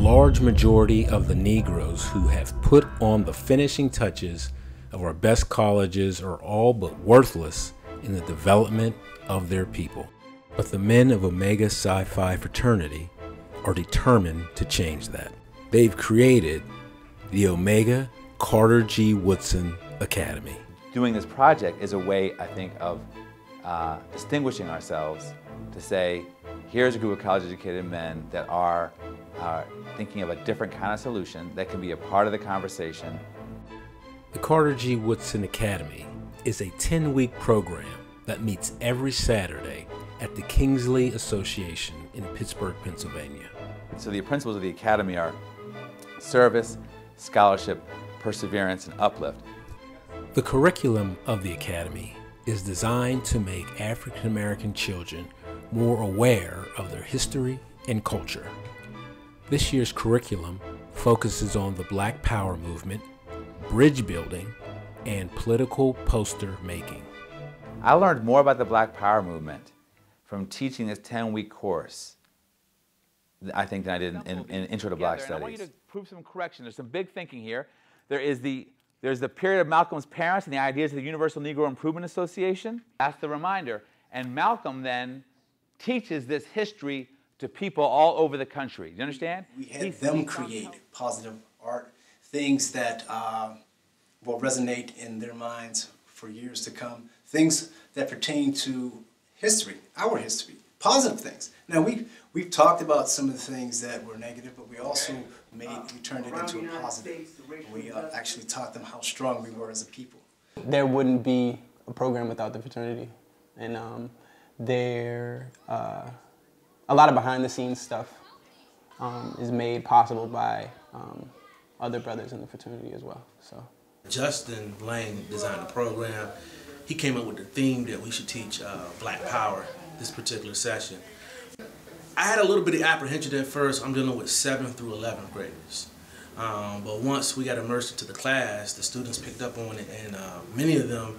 large majority of the Negroes who have put on the finishing touches of our best colleges are all but worthless in the development of their people. But the men of Omega Psi Phi fraternity are determined to change that. They've created the Omega Carter G. Woodson Academy. Doing this project is a way, I think, of distinguishing ourselves to say, here's a group of college-educated men that are thinking of a different kind of solution that can be a part of the conversation. The Carter G. Woodson Academy is a 10-week program that meets every Saturday at the Kingsley Association in Pittsburgh, Pennsylvania. So the principles of the Academy are service, scholarship, perseverance, and uplift. The curriculum of the Academy is designed to make African American children more aware of their history and culture. This year's curriculum focuses on the Black Power movement, bridge building, and political poster making. I learned more about the Black Power movement from teaching this 10-week course, I think, than I did in Intro to Black Studies. I want you to prove some correction. There's some big thinking here. There's the period of Malcolm's parents and the ideas of the Universal Negro Improvement Association. That's the reminder. And Malcolm then teaches this history to people all over the country. Do you understand? We had them create positive art, things that will resonate in their minds for years to come, things that pertain to history, our history, positive things. Now, we've talked about some of the things that were negative, but we also we turned it into a positive. We actually taught them how strong we were as a people. There wouldn't be a program without the fraternity. And a lot of behind-the-scenes stuff is made possible by other brothers in the fraternity as well. So, Justin Lang designed the program. He came up with the theme that we should teach Black Power this particular session. I had a little bit of apprehension at first. I'm dealing with 7th through 11th graders. But once we got immersed into the class, the students picked up on it, and many of them,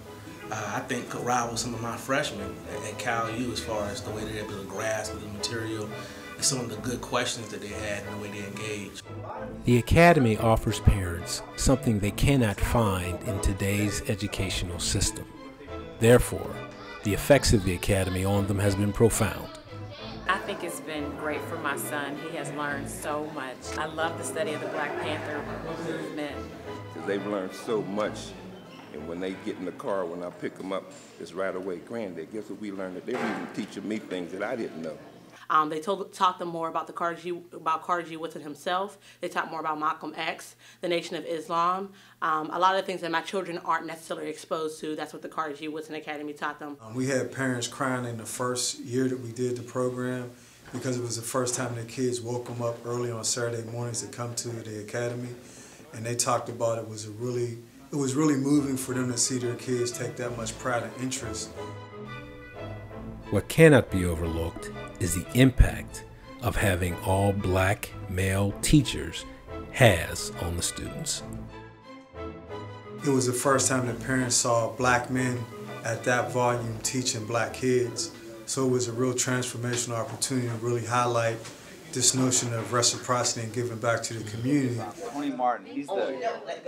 I think, could rival some of my freshmen at Cal U as far as the way they're able to grasp the material and some of the good questions that they had and the way they engaged. The Academy offers parents something they cannot find in today's educational system. Therefore, the effects of the Academy on them has been profound. I think it's been great for my son. He has learned so much. I love the study of the Black Panther movement. They've learned so much, and when they get in the car, when I pick them up, it's right away, Granddad, guess what we learned? That they were even teaching me things that I didn't know. They taught them more about Carter G. Woodson himself. They taught more about Malcolm X, the Nation of Islam. A lot of the things that my children aren't necessarily exposed to, that's what the Carter G. Woodson Academy taught them. We had parents crying in the first year that we did the program because it was the first time their kids woke them up early on Saturday mornings to come to the academy, and they talked about it was really moving for them to see their kids take that much pride and interest. What cannot be overlooked is the impact of having all Black male teachers has on the students. It was the first time that parents saw Black men at that volume teaching Black kids. So it was a real transformational opportunity to really highlight this notion of reciprocity and giving back to the community. Tony Martin, he's the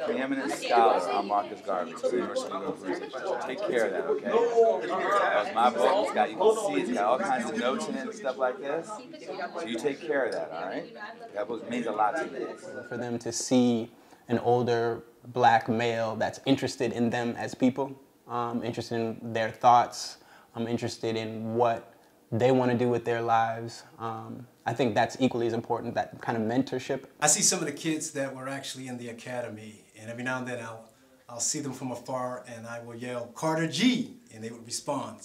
preeminent scholar on Marcus Garvey, the University of Woodson. Take care of that, okay? That's my book. You can see it's got all kinds of notes in it and stuff like this. So you take care of that, all right? That means a lot to me. For them to see an older Black male that's interested in them as people, interested in their thoughts, interested in what they want to do with their lives. I think that's equally as important, that kind of mentorship. I see some of the kids that were actually in the academy, and every now and then I'll see them from afar and I will yell, "Carter G," and they would respond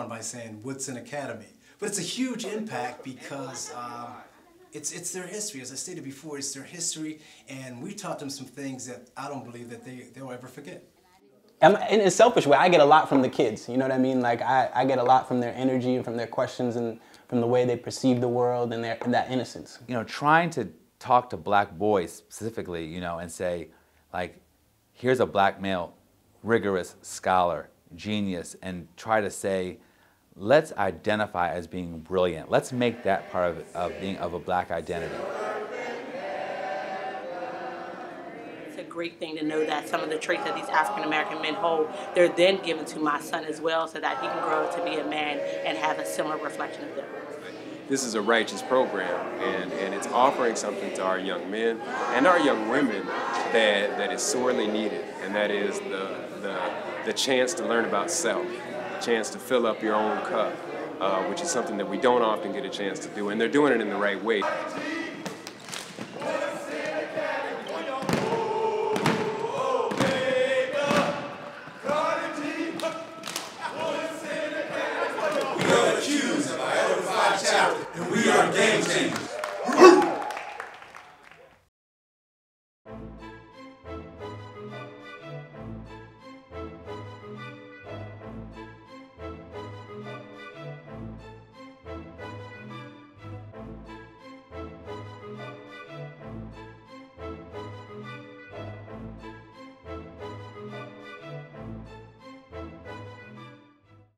by saying Woodson Academy. But it's a huge impact because it's their history. As I stated before, it's their history, and we taught them some things that I don't believe that they'll ever forget. In a selfish way, I get a lot from the kids, you know what I mean? Like, I get a lot from their energy and from their questions and from the way they perceive the world and that innocence. You know, trying to talk to Black boys specifically, you know, and say, like, here's a Black male, rigorous scholar, genius, and try to say, let's identify as being brilliant. Let's make that part of a Black identity. great thing to know that some of the traits that these African American men hold, they're then given to my son as well, so that he can grow to be a man and have a similar reflection of them. This is a righteous program, and it's offering something to our young men and our young women that is sorely needed, and that is the chance to learn about self, the chance to fill up your own cup, which is something that we don't often get a chance to do, and they're doing it in the right way. We are the Q's of our Elder 5 chapter, and we are game changers.